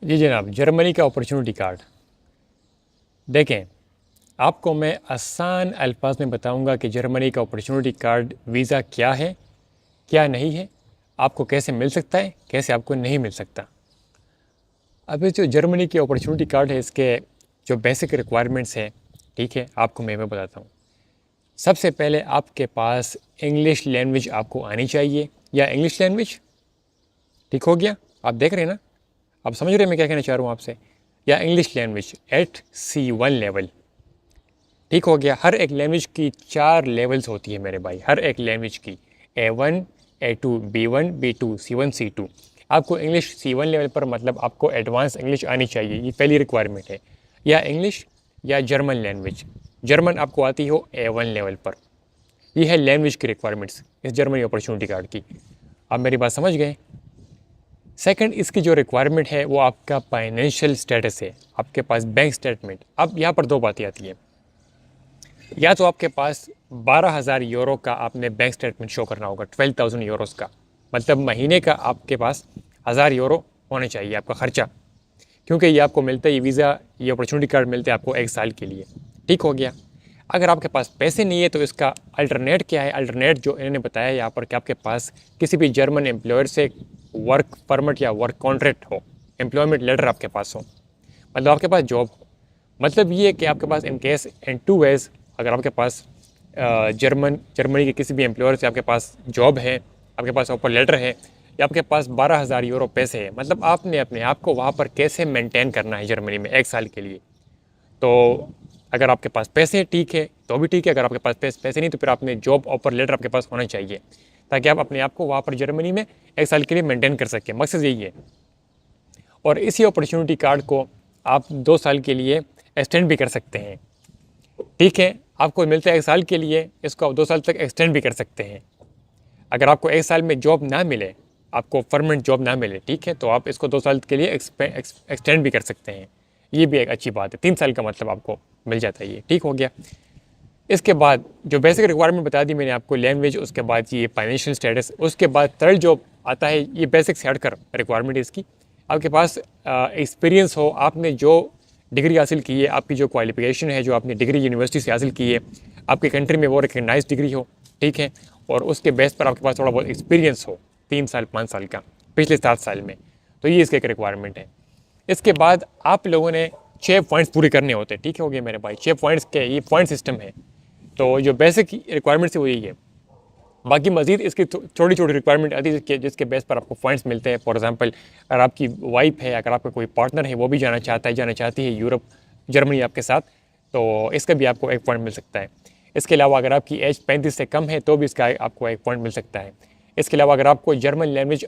जी जनाब, जर्मनी का opportunity card. देखें, आपको मैं आसान अल्फाज में बताऊंगा कि जर्मनी का अपॉर्चुनिटी कार्ड वीज़ा क्या है, क्या नहीं है, आपको कैसे मिल सकता है, कैसे आपको नहीं मिल सकता। अब ये जो जर्मनी की अपॉर्चुनिटी कार्ड है, इसके जो बेसिक रिक्वायरमेंट्स हैं, ठीक है, आपको मैं बताता हूँ। सबसे पहले आपके पास इंग्लिश लैंग्वेज आपको आनी चाहिए, या इंग्लिश लैंग्वेज, ठीक हो गया। आप देख रहे हैं ना, आप समझ रहे हैं मैं क्या कहना चाह रहा हूँ आपसे। या English language eight C1 level, ठीक हो गया। हर एक लैंग्वेज की 4 लेवल्स होती है मेरे भाई, हर एक लैंग्वेज की A1, A2, B1, B2, C1, C2। आपको इंग्लिश C1 लेवल पर, मतलब आपको एडवांस इंग्लिश आनी चाहिए, ये पहली रिक्वायरमेंट है। या इंग्लिश या जर्मन लैंग्वेज, जर्मन आपको आती हो A1 लेवल पर। ये है लैंग्वेज की रिक्वायरमेंट्स इस जर्मनी अपॉर्चुनिटी कार्ड की। आप मेरी बात समझ गए। सेकंड, इसकी जो रिक्वायरमेंट है वो आपका फाइनेंशियल स्टेटस है, आपके पास बैंक स्टेटमेंट। अब यहाँ पर दो बातें आती है, या तो आपके पास 12,000 यूरो का आपने बैंक स्टेटमेंट शो करना होगा, 12,000 यूरोस का, मतलब महीने का आपके पास 1,000 यूरो होने चाहिए आपका खर्चा, क्योंकि ये आपको मिलता है, ये वीज़ा, ये अपॉर्चुनिटी कार्ड मिलते हैं आपको 1 साल के लिए, ठीक हो गया। अगर आपके पास पैसे नहीं है तो इसका अल्टरनेट क्या है। अल्टरनेट जो इन्होंने बताया यहाँ पर कि आपके पास किसी भी जर्मन एम्प्लॉयर से वर्क परमिट या वर्क कॉन्ट्रैक्ट हो, एम्प्लॉयमेंट लेटर आपके पास हो, मतलब आपके पास जॉब हो। मतलब ये है कि आपके पास इन केस इन 2 वेज, अगर आपके पास जर्मनी के किसी भी एम्प्लॉयर से आपके पास जॉब है, आपके पास ऑफर लेटर है, या आपके पास 12,000 यूरो पैसे है, मतलब आपने अपने आप को वहाँ पर कैसे मेंटेन करना है जर्मनी में 1 साल के लिए। तो अगर आपके पास पैसे ठीक है तो भी ठीक है, अगर आपके पास पैसे नहीं तो फिर आपने जॉब ऑफर लेटर आपके पास होना चाहिए, ताकि आप अपने आप को वहाँ पर जर्मनी में 1 साल के लिए मेंटेन कर सकें। मकसद यही है। और इसी अपॉर्चुनिटी कार्ड को आप 2 साल के लिए एक्सटेंड भी कर सकते हैं, ठीक है। आपको मिलता है 1 साल के लिए, इसको आप 2 साल तक एक्सटेंड भी कर सकते हैं। अगर आपको 1 साल में जॉब ना मिले, आपको परमानेंट जॉब ना मिले, ठीक है, तो आप इसको 2 साल के लिए एक्सटेंड भी कर सकते हैं। ये भी एक अच्छी बात है। 3 साल का मतलब आपको मिल जाता है, ये ठीक हो गया। इसके बाद जो बेसिक रिक्वायरमेंट बता दी मैंने आपको, लैंग्वेज, उसके बाद ये फाइनेंशियल स्टेटस, उसके बाद थर्ड जो आता है, ये बेसिक से हटकर रिक्वायरमेंट इसकी, आपके पास एक्सपीरियंस हो, आपने जो डिग्री हासिल की है, आपकी जो क्वालिफिकेशन है, जो आपने डिग्री यूनिवर्सिटी से हासिल की है, आपके कंट्री में वो रिकगनाइज डिग्री हो, ठीक है, और उसके बेस पर आपके पास थोड़ा बहुत एक्सपीरियंस हो, 3 साल 5 साल का पिछले 7 साल में, तो ये इसके एक रिक्वायरमेंट है। इसके बाद आप लोगों ने 6 पॉइंट्स पूरे करने होते हैं, ठीक हो गए मेरे भाई। 6 पॉइंट्स के ये पॉइंट सिस्टम है, तो जो बेसिक रिक्वायरमेंट्स है वो यही है। बाकी मजीद इसकी छोटी छोटी रिक्वायरमेंट आती है जिसके बेस पर आपको पॉइंट्स मिलते हैं। फॉर एग्जांपल, अगर आपकी वाइफ है, अगर आपका कोई पार्टनर है, वो भी जाना चाहती है यूरोप, जर्मनी आपके साथ, तो इसका भी आपको 1 पॉइंट मिल सकता है। इसके अलावा अगर आपकी एज 35 से कम है तो भी इसका आपको 1 पॉइंट मिल सकता है। इसके अलावा अगर आपको German language,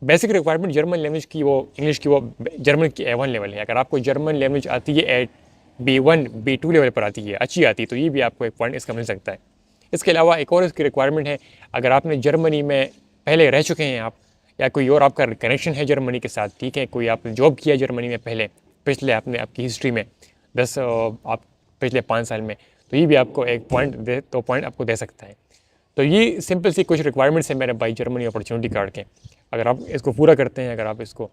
basic requirement German language की, वो इंग्लिश की, वो जर्मन की A1 लेवल है। अगर आपको जर्मन लैंग्वेज आती है एट B1, B2 लेवल पर आती है, अच्छी आती है, तो ये भी आपको 1 पॉइंट इसका मिल सकता है। इसके अलावा एक और इसकी रिक्वायरमेंट है, अगर आपने जर्मनी में पहले रह चुके हैं आप, या कोई और आपका कनेक्शन है जर्मनी के साथ, ठीक है, कोई आपने जॉब किया जर्मनी में पहले, पिछले आपने आपकी हिस्ट्री में 10 आप पिछले 5 साल में, तो ये भी आपको 1 पॉइंट 2 पॉइंट आपको दे सकता है। तो ये सिंपल सी कुछ रिक्वायरमेंट्स हैं मेरे भाई जर्मनी अपॉर्चुनिटी कार्ड के। अगर आप इसको पूरा करते हैं, अगर आप इसको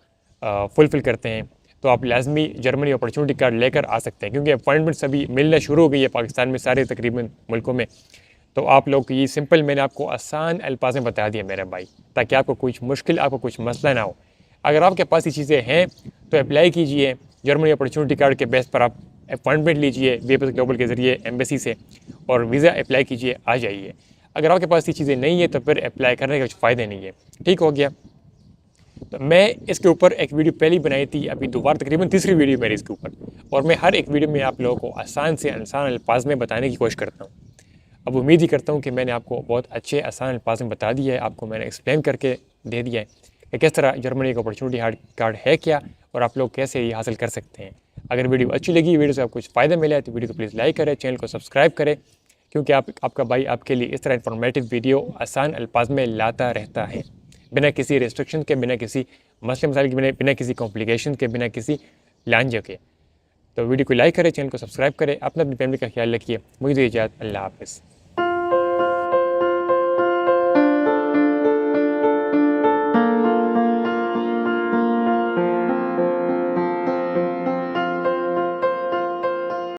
फुलफ़िल करते हैं, तो आप लाजमी जर्मनी अपॉर्चुनिटी कार्ड लेकर आ सकते हैं, क्योंकि अपॉइंटमेंट्स अभी मिलना शुरू हो गई है पाकिस्तान में, सारे तकरीबन मुल्कों में। तो आप लोग ये सिंपल मैंने आपको आसान अल्फाज में बता दिया मेरे भाई, ताकि आपको कुछ मुश्किल, आपको कुछ मसला ना हो। अगर आपके पास ये चीज़ें हैं तो अप्लाई कीजिए जर्मनी अपॉर्चुनिटी कार्ड के बेस पर। आप अपॉइंटमेंट लीजिए वेबस ग्लोबल के ज़रिए एम्बेसी से, और वीज़ा अप्लाई कीजिए, आ जाइए। अगर आपके पास ये चीज़ें नहीं है तो फिर अप्लाई करने का कुछ फ़ायदा नहीं है, ठीक हो गया। तो मैं इसके ऊपर एक वीडियो पहले ही बनाई थी, अभी दोबारा तकरीबन तीसरी वीडियो मेरी इसके ऊपर, और मैं हर एक वीडियो में आप लोगों को आसान से आसान अल्फाज में बताने की कोशिश करता हूँ। अब उम्मीद ही करता हूँ कि मैंने आपको बहुत अच्छे आसान अल्फाज में बता दिया है, आपको मैंने एक्सप्लेन करके दे दिया है कि किस तरह जर्मनी का अपॉर्चुनिटी कार्ड है क्या, और आप लोग कैसे ये हासिल कर सकते हैं। अगर वीडियो अच्छी लगी, वीडियो से आपको कुछ फ़ायदा मिला है, तो वीडियो को प्लीज़ लाइक करें, चैनल को सब्सक्राइब करें, क्योंकि आपका भाई आपके लिए इस तरह इन्फॉर्मेटिव वीडियो आसान अल्फाज में लाता रहता है, बिना किसी रिस्ट्रिक्शन के, बिना किसी मसले मसाइल के, बिना किसी कॉम्प्लिकेशन के, बिना किसी लांझे के। तो वीडियो को लाइक करें, चैनल को सब्सक्राइब करें, अपनी फैमिली का ख्याल रखिए। मुझे इजाज़त, अल्लाह हाफ़िज़।